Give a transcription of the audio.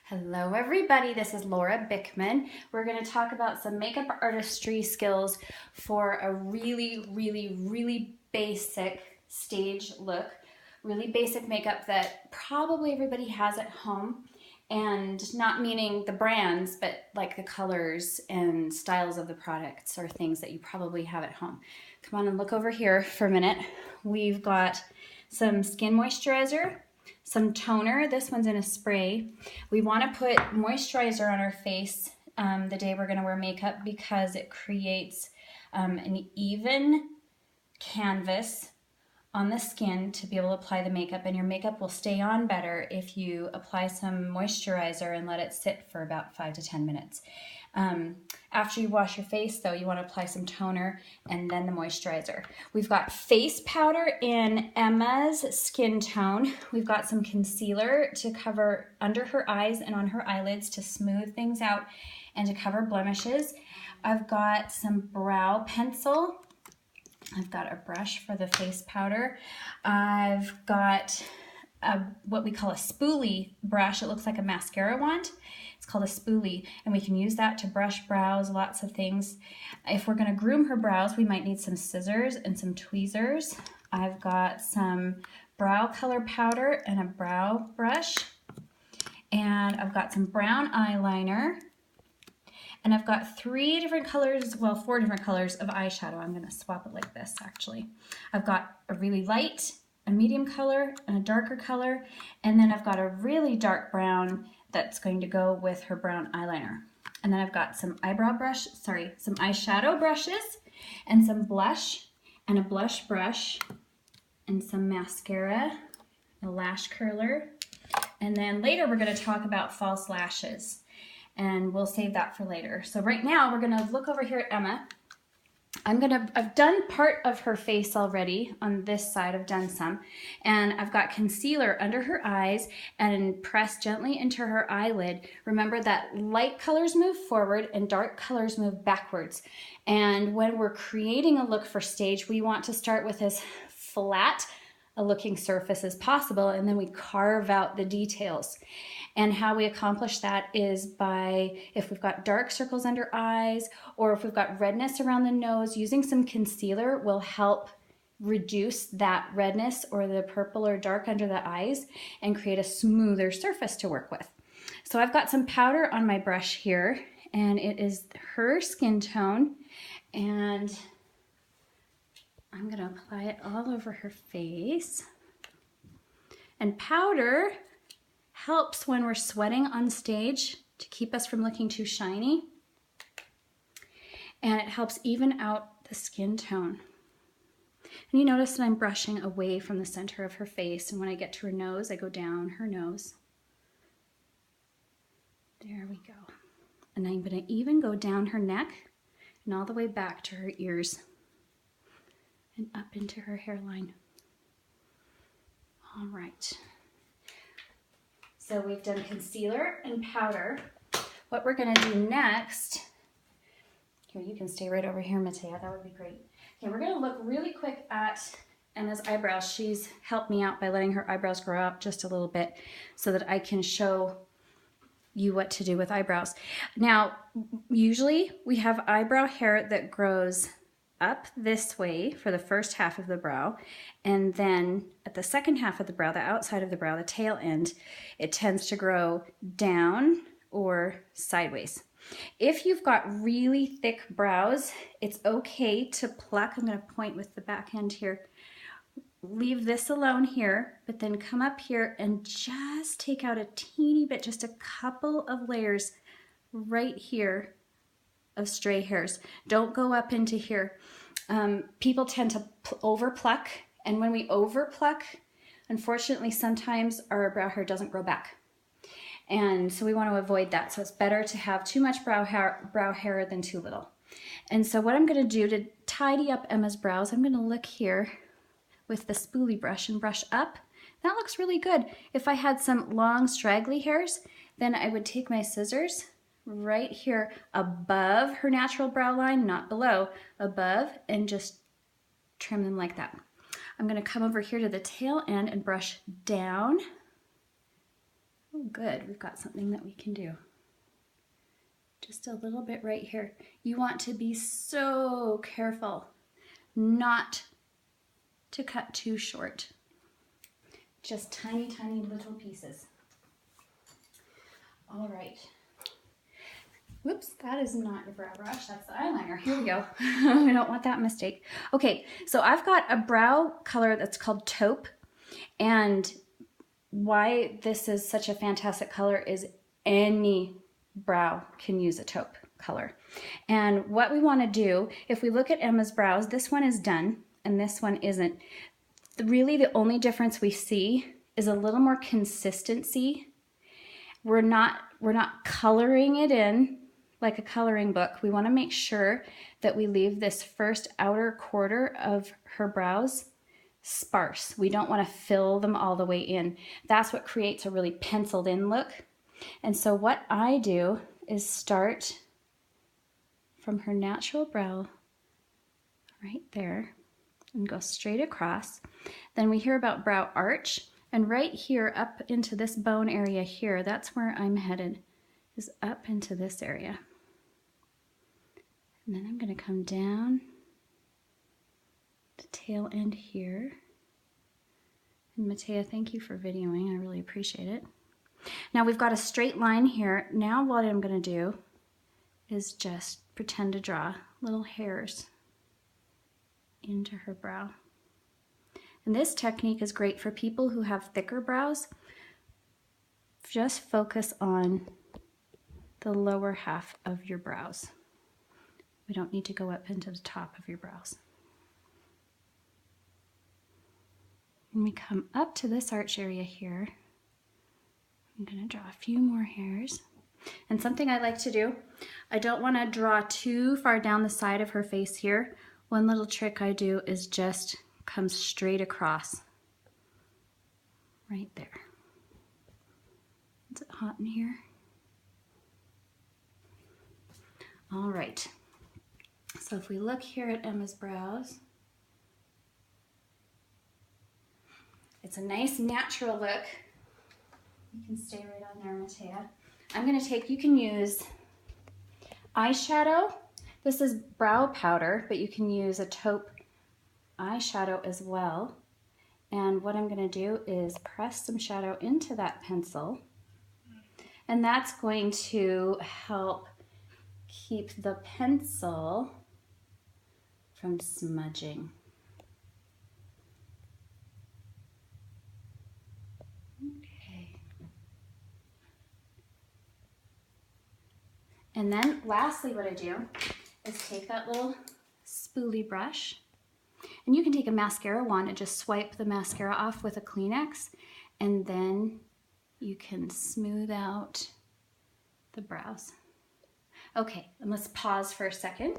Hello everybody, this is Laura Bikman. We're going to talk about some makeup artistry skills for a really basic stage look. Really basic makeup that probably everybody has at home, and not meaning the brands, but like the colors and styles of the products or things that you probably have at home. Come on and look over here for a minute. We've got some skin moisturizer, some toner. This one's in a spray. We want to put moisturizer on our face the day we're going to wear makeup because it creates an even canvas on the skin to be able to apply the makeup, and your makeup will stay on better if you apply some moisturizer and let it sit for about 5 to 10 minutes. After you wash your face though, you want to apply some toner and then the moisturizer. We've got face powder in Emma's skin tone. We've got some concealer to cover under her eyes and on her eyelids to smooth things out and to cover blemishes. I've got some brow pencil. I've got a brush for the face powder. I've got what we call a spoolie brush. It looks like a mascara wand. It's called a spoolie, and we can use that to brush brows, lots of things. If we're going to groom her brows, we might need some scissors and some tweezers. I've got some brow color powder and a brow brush, and I've got some brown eyeliner. And I've got 3 different colors, well, 4 different colors of eyeshadow. I'm going to swap it like this, actually. I've got a really light, a medium color, and a darker color. And then I've got a really dark brown that's going to go with her brown eyeliner. And then I've got some some eyeshadow brushes and some blush and a blush brush and some mascara, a lash curler. And then later we're going to talk about false lashes, and we'll save that for later. So right now we're gonna look over here at Emma. I've done part of her face already on this side. I've done some, and I've got concealer under her eyes and press gently into her eyelid. Remember that light colors move forward and dark colors move backwards. And when we're creating a look for stage, we want to start with as flat a looking surface as possible, and then we carve out the details. And how we accomplish that is by, if we've got dark circles under eyes or if we've got redness around the nose, using some concealer will help reduce that redness or the purple or dark under the eyes and create a smoother surface to work with. So I've got some powder on my brush here, and it is her skin tone, and I'm going to apply it all over her face. And powder helps when we're sweating on stage to keep us from looking too shiny. And it helps even out the skin tone. And you notice that I'm brushing away from the center of her face, and when I get to her nose, I go down her nose. There we go. And I'm going to even go down her neck and all the way back to her ears and up into her hairline. All right. So we've done concealer and powder. What we're gonna do next, here, you can stay right over here, Matea, that would be great. Okay, we're gonna look really quick at Emma's eyebrows. She's helped me out by letting her eyebrows grow out just a little bit so that I can show you what to do with eyebrows. Now, usually we have eyebrow hair that grows up this way for the first half of the brow, and then at the second half of the brow, the outside of the brow, the tail end, it tends to grow down or sideways. If you've got really thick brows, it's okay to pluck. I'm going to point with the back hand here. Leave this alone here, but then come up here and just take out a teeny bit, just a couple of layers right here of stray hairs. Don't go up into here. People tend to over pluck, and when we over pluck, unfortunately sometimes our brow hair doesn't grow back, and so we want to avoid that. So it's better to have too much brow hair than too little. And so what I'm going to do to tidy up Emma's brows, I'm going to look here with the spoolie brush and brush up. That looks really good. If I had some long straggly hairs, then I would take my scissors right here above her natural brow line, not below, above, and just trim them like that. I'm going to come over here to the tail end and brush down Oh, good. We've got something that we can do. Just a little bit right here. You want to be so careful not to cut too short. Just tiny, tiny little pieces. All right. Whoops, that is not your brow brush, that's the eyeliner. Here we go. We don't want that mistake. Okay, so I've got a brow color that's called taupe, and why this is such a fantastic color is any brow can use a taupe color. And what we want to do, if we look at Emma's brows, this one is done and this one isn't. Really the only difference we see is a little more consistency. We're not coloring it in like a coloring book. We want to make sure that we leave this first outer quarter of her brows sparse. We don't want to fill them all the way in. That's what creates a really penciled in look. And so what I do is start from her natural brow right there and go straight across. Then we hear about brow arch, and right here up into this bone area here, that's where I'm headed, is up into this area. And then I'm going to come down the tail end here. And Matea, thank you for videoing. I really appreciate it. Now we've got a straight line here. Now what I'm going to do is just pretend to draw little hairs into her brow. And this technique is great for people who have thicker brows. Just focus on the lower half of your brows. We don't need to go up into the top of your brows. And we come up to this arch area here. I'm going to draw a few more hairs. And something I like to do, I don't want to draw too far down the side of her face here. One little trick I do is just come straight across right there. Is it hot in here? All right. So if we look here at Emma's brows, it's a nice natural look. You can stay right on there, Matea. I'm going to take, you can use eyeshadow. This is brow powder, but you can use a taupe eyeshadow as well. And what I'm going to do is press some shadow into that pencil. And that's going to help keep the pencil from smudging. Okay. And then lastly what I do is take that little spoolie brush, and you can take a mascara wand and just swipe the mascara off with a Kleenex, and then you can smooth out the brows. Okay, and let's pause for a second.